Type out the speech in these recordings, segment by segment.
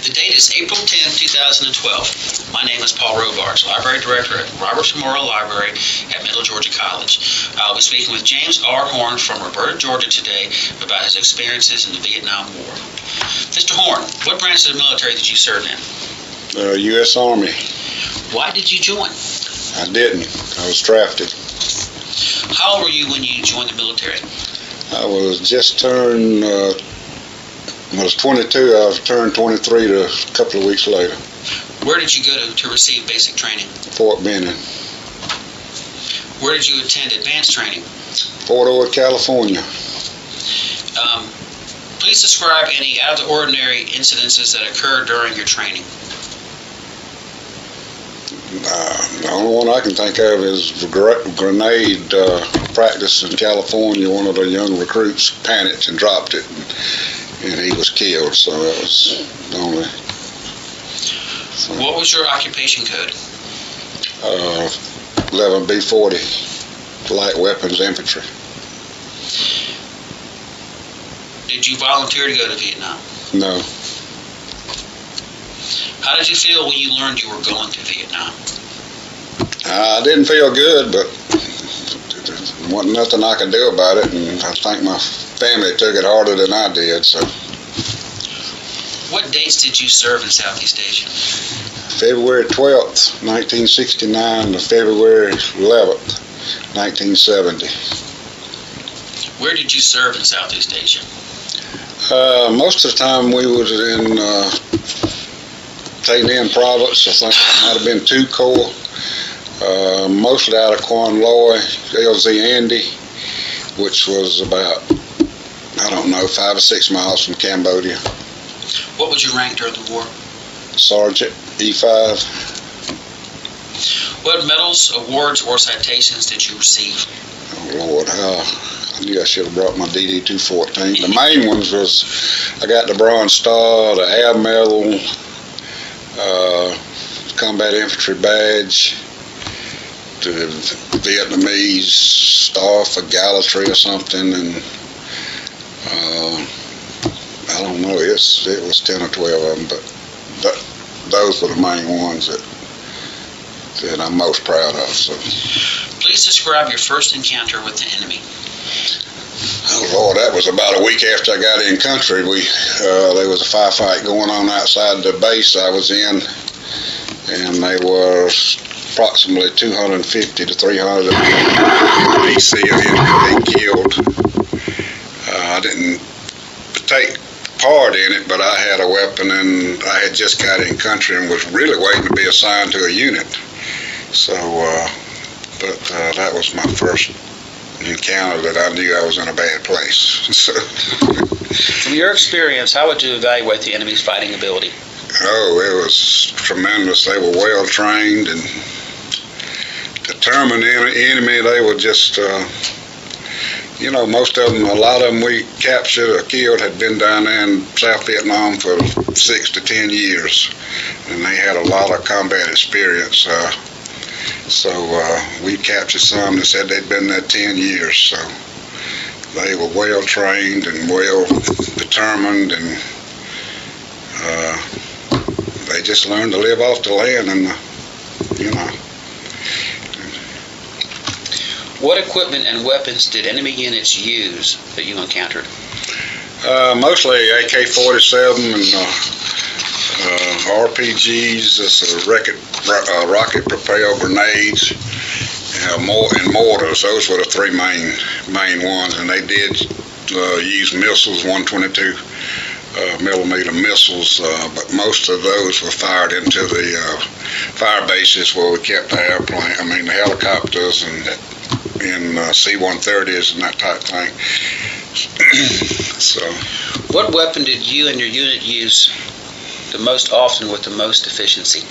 The date is April 10, 2012. My name is Paul Robards, Library Director at Roberts Memorial Library at Middle Georgia College. I'll be speaking with James R. Horne from Roberta, Georgia today about his experiences in the Vietnam War. Mr. Horne, what branch of the military did you serve in? U.S. Army. Why did you join? I didn't. I was drafted. How old were you when you joined the military? I was just turned, I was 22. I was turned 23 a couple of weeks later. Where did you go to receive basic training? Fort Benning. Where did you attend advanced training? Fort Ord, California. Please describe any out-of-the-ordinary incidences that occurred during your training. The only one I can think of is the grenade practice in California. One of the young recruits panicked and dropped it, and he was killed. So that was the only. What was your occupation code? 11B40, light weapons infantry. Did you volunteer to go to Vietnam? No. How did you feel when you learned you were going to Vietnam? I didn't feel good, but there wasn't nothing I could do about it, and I think my family took it harder than I did. So. What dates did you serve in Southeast Asia? February 12th, 1969 to February 11th, 1970. Where did you serve in Southeast Asia? Most of the time we was in Tay Ninh province. I think it might have been 2 Corps. Mostly out of Quan Loy, LZ Andy, which was about, 5 or 6 miles from Cambodia. What was your rank during the war? Sergeant, E5. What medals, awards, or citations did you receive? Oh Lord, I knew I should have brought my DD-214. The main ones was, I got the Bronze Star, the Air Medal, Combat Infantry Badge, the Vietnamese Star for Gallantry or something, and I don't know, it was 10 or 12 of them, but those were the main ones that I'm most proud of. So. Please describe your first encounter with the enemy. Oh Lord, that was about a week after I got in country. There was a firefight going on outside the base I was in, and they were approximately 250 to 300 BC of enemy killed. I didn't take part in it, but I had a weapon, and I had just got in country and was really waiting to be assigned to a unit. So, that was my first encounter that I knew I was in a bad place. So. From your experience, how would you evaluate the enemy's fighting ability? Oh, it was tremendous. They were well trained and determined enemy. They were just, most of them, a lot of them we captured or killed had been down there in South Vietnam for 6 to 10 years, and they had a lot of combat experience. So we captured some that said they'd been there 10 years. So they were well trained and well determined, and they just learned to live off the land, and What equipment and weapons did enemy units use that you encountered? Mostly AK-47 and RPGs, rocket-propelled grenades, and mortars. Those were the 3 main ones, and they did use missiles, 122 millimeter missiles, but most of those were fired into the fire bases where we kept the the helicopters and C-130s and that type of thing. So. What weapon did you and your unit use the most often with the most efficiency?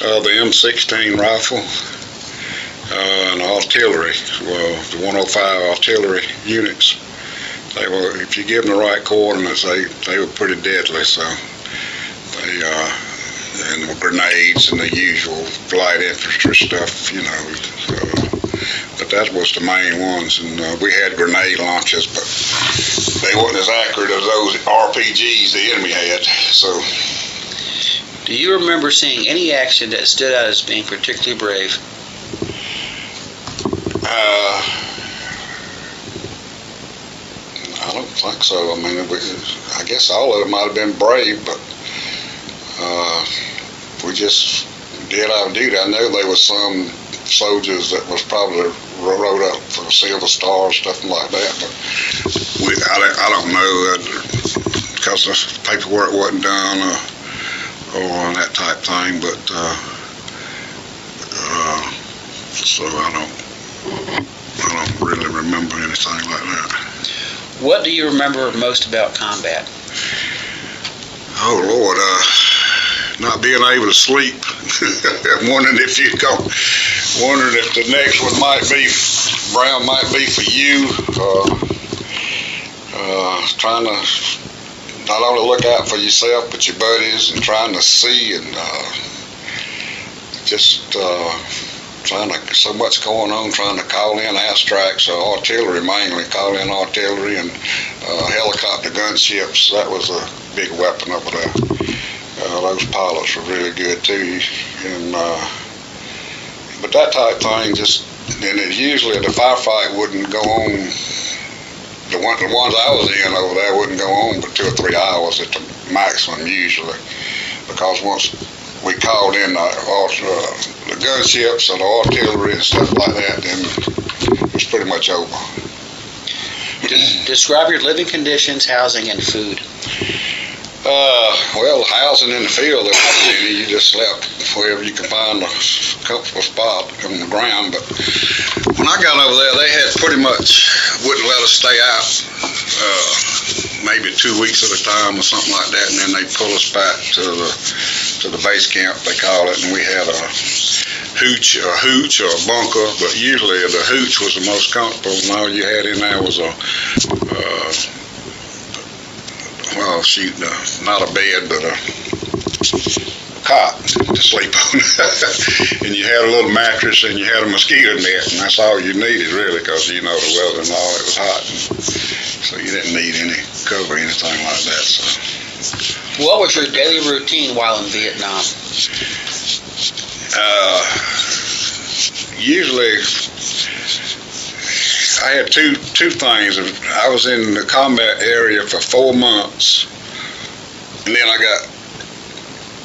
The M16 rifle and artillery. Well, the 105 artillery units. They were, if you give them the right coordinates, they were pretty deadly. So and the grenades and the usual light infantry stuff, but that was the main ones. And we had grenade launchers, but they weren't as accurate as those RPGs the enemy had. So Do you remember seeing any action that stood out as being particularly brave? I don't think so. I mean, I guess all of it might have been brave, but we just did our duty. I know there was some soldiers that was probably wrote up for the Silver Star, stuff like that, but I don't know because the paperwork wasn't done or that type thing. But so I don't really remember anything like that. What do you remember most about combat? Oh Lord, not being able to sleep. wondering if the next one might be for you. Trying to not only look out for yourself but your buddies, and trying to see, and just trying to, so much going on, trying to call in airstrikes, artillery mainly, call in artillery, and helicopter gunships. That was a big weapon over there. Those pilots were really good too, and but that type thing and it usually the firefight wouldn't go on. The ones I was in over there wouldn't go on but 2 or 3 hours at the maximum usually, because once we called in the gunships and the artillery and stuff like that, then it was pretty much over. Describe your living conditions, housing, and food. Well, housing in the field, there wasn't any. You just slept wherever you could find a comfortable spot on the ground. But when I got over there, they had pretty much wouldn't let us stay out maybe 2 weeks at a time or something like that, and then they pull us back to the base camp, they call it, and we had a hooch or a bunker, but usually the hooch was the most comfortable, and all you had in there was not a bed, but a cot to sleep on. And you had a little mattress, and you had a mosquito net, and that's all you needed really, because the weather and all, it was hot, and so you didn't need any cover or anything like that. So what was your daily routine while in Vietnam? Usually I had two things. I was in the combat area for 4 months, and then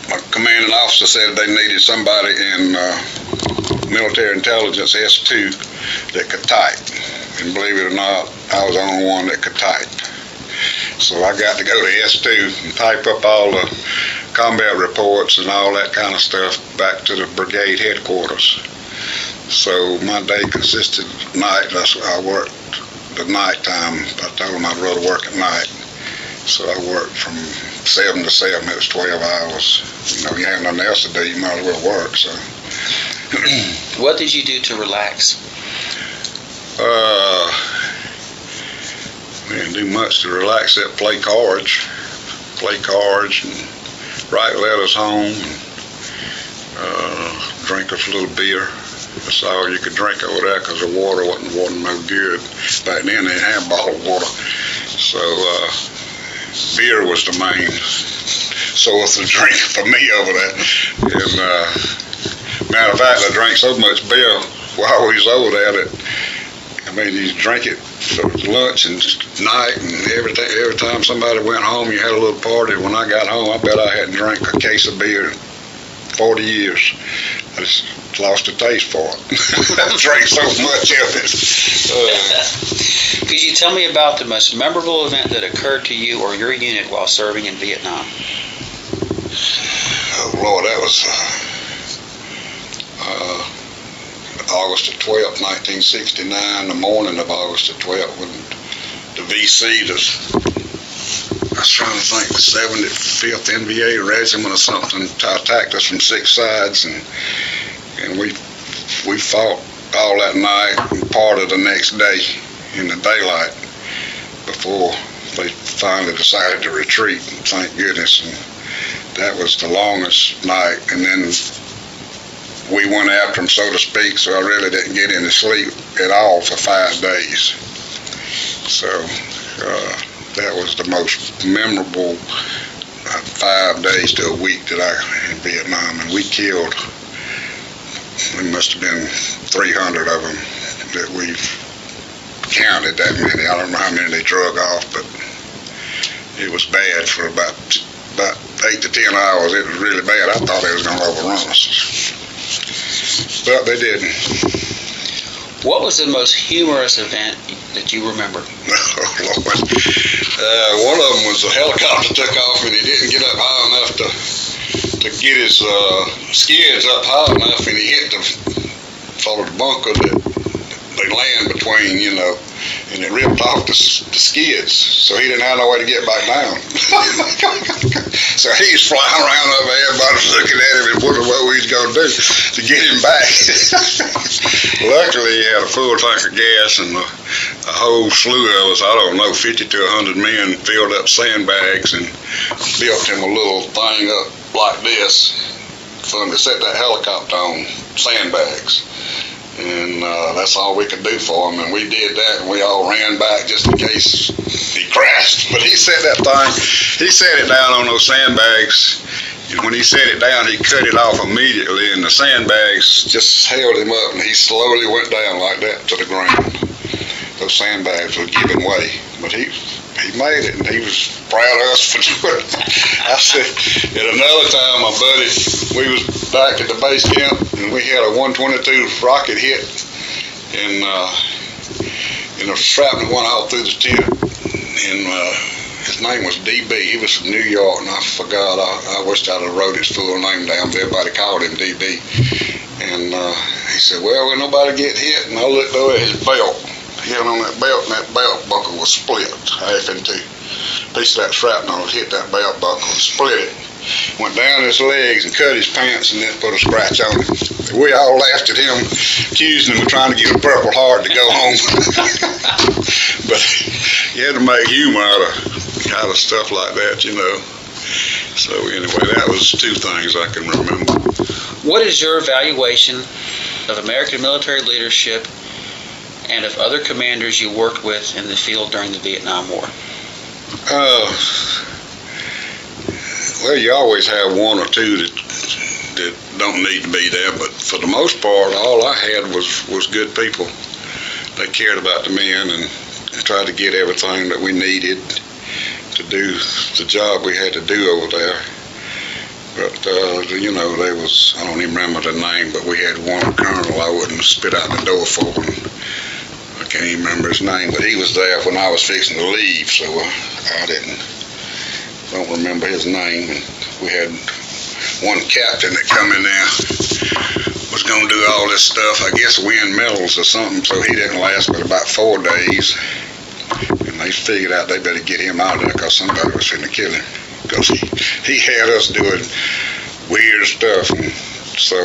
my commanding officer said they needed somebody in military intelligence S2 that could type, and believe it or not, I was the only one that could type. So I got to go to S2 and type up all the combat reports and all that kind of stuff back to the brigade headquarters. So my day consisted of night. I worked the night time. I told them I'd rather work at night. So I worked from 7 to 7. It was 12 hours. You have nothing else to do, you might as well work. So. What did you do to relax? We didn't do much to relax except play cards and write letters home, and drink a little beer. That's all you could drink over there, because the water wasn't no good. Back then they didn't have bottled water. So beer was the main source of drink for me over there. And matter of fact, I drank so much beer while we was over there that, you drink it for lunch and night and everything. Every time somebody went home, you had a little party. When I got home, I bet I hadn't drank a case of beer in 40 years. I just lost the taste for it. I drank so much of it. Could you tell me about the most memorable event that occurred to you or your unit while serving in Vietnam? Oh Lord, that was August the 12th, 1969, the morning of August the 12th, when the VC, I was trying to think, the 75th NVA Regiment or something, attacked us from 6 sides, and we fought all that night and part of the next day in the daylight before they finally decided to retreat, thank goodness. And that was the longest night, and then we went after them, so to speak, so I really didn't get any sleep at all for 5 days. So that was the most memorable 5 days to a week that I in Vietnam, and we must have been 300 of them that we've counted, that many. I don't know how many they drug off, but it was bad for about 8 to 10 hours. It was really bad. I thought they was going to overrun us, but they didn't. What was the most humorous event that you remember? Oh, Lord. One of them was a helicopter took off, and he didn't get up high enough to get his skids up high enough, and he hit the bunker that they land between, and it ripped off the skids, so he didn't have no way to get back down. So he's flying around over there, everybody's looking at him and wondering what we was going to do to get him back. Luckily, he had a full tank of gas, and a whole slew of us, I don't know, 50 to 100 men filled up sandbags and built him a little thing up like this for him to set that helicopter on sandbags. And that's all we could do for him, and we did that, and we all ran back just in case he crashed. But he set it down on those sandbags, and when he set it down, he cut it off immediately, and the sandbags just held him up, and he slowly went down like that to the ground. Those sandbags were giving way, but he made it, and he was proud of us for doing it. I said, at another time, my buddy, we was back at the base camp, and we had a 122 rocket hit, and the shrapnel went all through the tent, and his name was DB. He was from New York, and I forgot. I wished I'd have wrote his full name down, but everybody called him DB. And he said, well, when nobody get hit, and I looked over at his belt. He had on that belt, and that belt buckle was split half in two. A piece of that shrapnel hit that belt buckle and split it. Went down his legs and cut his pants, and then put a scratch on him. We all laughed at him, accusing him of trying to get a Purple Heart to go home. But you had to make humor out of stuff like that, So anyway, that was two things I can remember. What is your evaluation of American military leadership and of other commanders you worked with in the field during the Vietnam War? Well, you always have one or two that don't need to be there, but for the most part, all I had was good people. They cared about the men and tried to get everything that we needed to do the job we had to do over there. But, there was, I don't even remember the name, but we had one colonel I wouldn't spit out the door for, and I can't even remember his name, but he was there when I was fixing to leave, so I don't remember his name. And we had one captain that come in there, was going to do all this stuff, I guess win medals or something, so he didn't last but about 4 days. And they figured out they better get him out of there because somebody was finna kill him, because he had us doing weird stuff. And so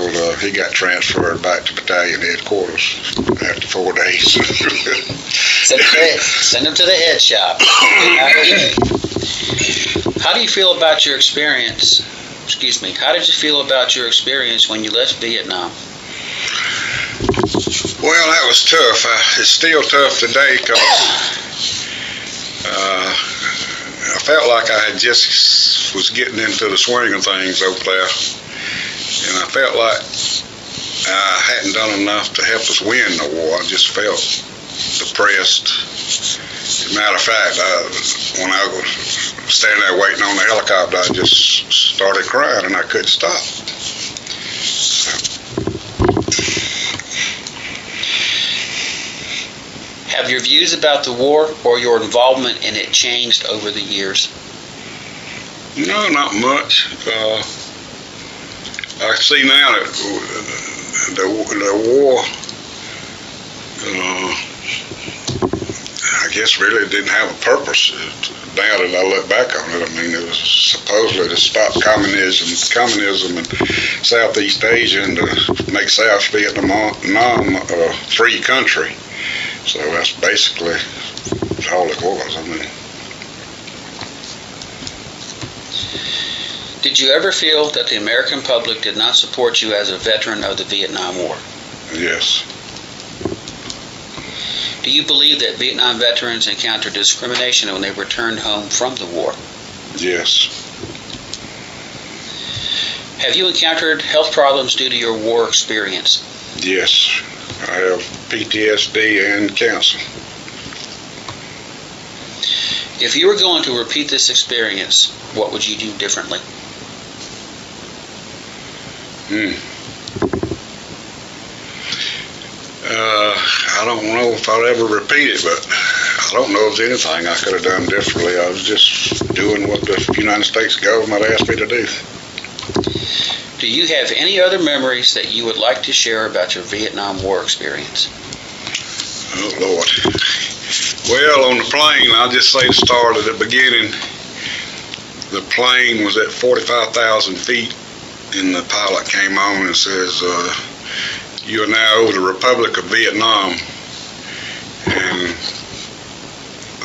he got transferred back to battalion headquarters after 4 days. Send him to the head shop. How do you feel about your experience? How did you feel about your experience when you left Vietnam? Well, that was tough. It's still tough today because I felt like I had just was getting into the swing of things over there. And I felt like I hadn't done enough to help us win the war. I just felt depressed. As a matter of fact, when I was standing there waiting on the helicopter, I just started crying and I couldn't stop. Have your views about the war or your involvement in it changed over the years? No, not much. I see now that the war, I guess really didn't have a purpose. Now that I look back on it, I mean, it was supposedly to stop communism in Southeast Asia and to make South Vietnam a free country. So that's basically all it was. I mean. Did you ever feel that the American public did not support you as a veteran of the Vietnam War? Yes. Do you believe that Vietnam veterans encountered discrimination when they returned home from the war? Yes. Have you encountered health problems due to your war experience? Yes, I have PTSD and cancer. If you were going to repeat this experience, what would you do differently? I don't know if I'll ever repeat it, but I don't know if there's anything I could have done differently. I was just doing what the United States government asked me to do. Do you have any other memories that you would like to share about your Vietnam War experience? Oh, Lord. Well, on the plane, I'll just say to start at the beginning. The plane was at 45,000 feet, and the pilot came on and says, "You are now over the Republic of Vietnam." And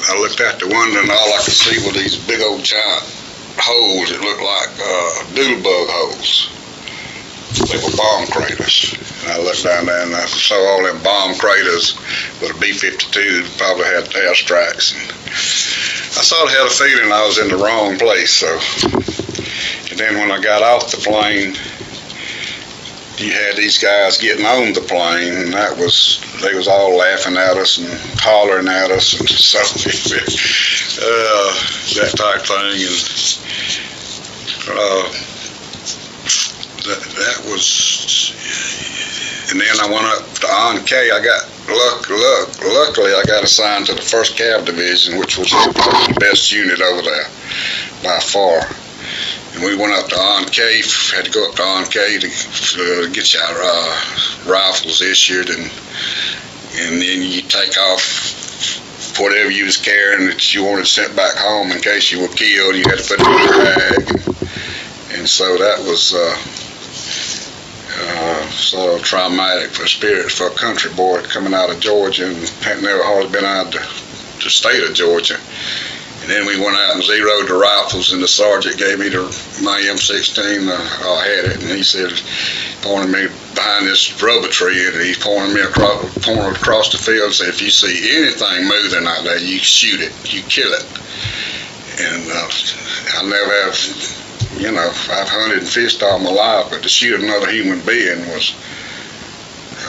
I looked out the window, and all I could see were these big old giant holes that looked like doodlebug holes. They were bomb craters. And I looked down there and I saw all them bomb craters with a B-52 probably had airstrikes. And I sort of had a feeling I was in the wrong place. And then when I got off the plane, you had these guys getting on the plane, and they was all laughing at us and hollering at us and so that type thing. And that was, and then I went up to Horne. I got luckily I got assigned to the 1st Cav Division, which was the best unit over there by far. And we went up to Horne, had to go up to Horne to get your rifles issued, and then you take off whatever you was carrying that you wanted sent back home in case you were killed. You had to put it in a bag, and so that was sort of traumatic for spirits for a country boy coming out of Georgia and hadn't never hardly been out of the state of Georgia. And then we went out and zeroed the rifles, and the sergeant gave me my M16. I had it, and he said, pointed me behind this rubber tree, and he pointed across the field and said, "If you see anything moving out there, you shoot it, you kill it." And I never have, I've hunted and fished all my life, but to shoot another human being was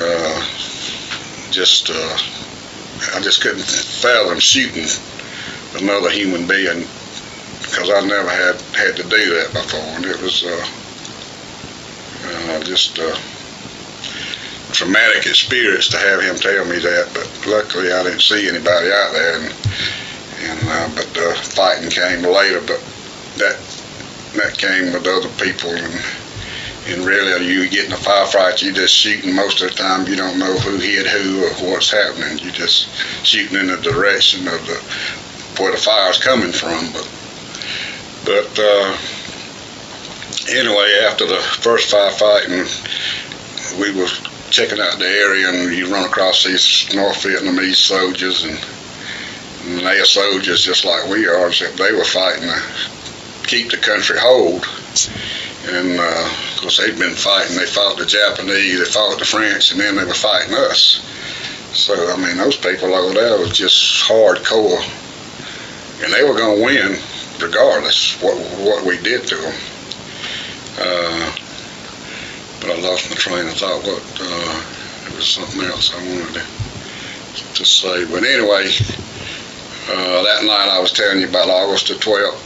I just couldn't fathom shooting another human being, because I never had to do that before, and it was just a traumatic experience to have him tell me that. But luckily I didn't see anybody out there, but the fighting came later. But that came with other people, and really you get in a firefight, you just shooting most of the time. You don't know who hit who or what's happening. You just shooting in the direction of where the fire's coming from. But anyway, after the first firefighting, we were checking out the area, and you run across these North Vietnamese soldiers, and they are soldiers just like we are, except they were fighting to keep the country hold. And of course they'd been fighting. They fought the Japanese, they fought the French, and then they were fighting us. So I mean, those people over there were just hardcore. And they were going to win regardless what we did to them. But I lost my train of thought. It was something else I wanted to say. But anyway, that night I was telling you about, August the 12th,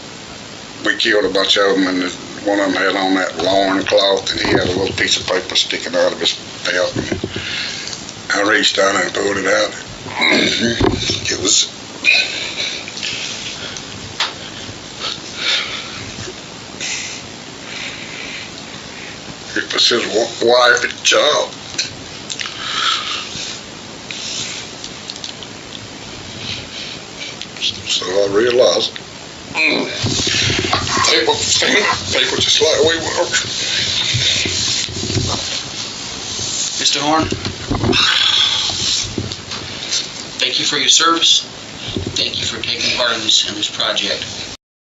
we killed a bunch of them, and one of them had on that loin cloth, and he had a little piece of paper sticking out of his belt. And I reached down and pulled it out. It was... It was his wife and child. So I realized people just like we were. Mr. Horne, thank you for your service. Thank you for taking part in this project.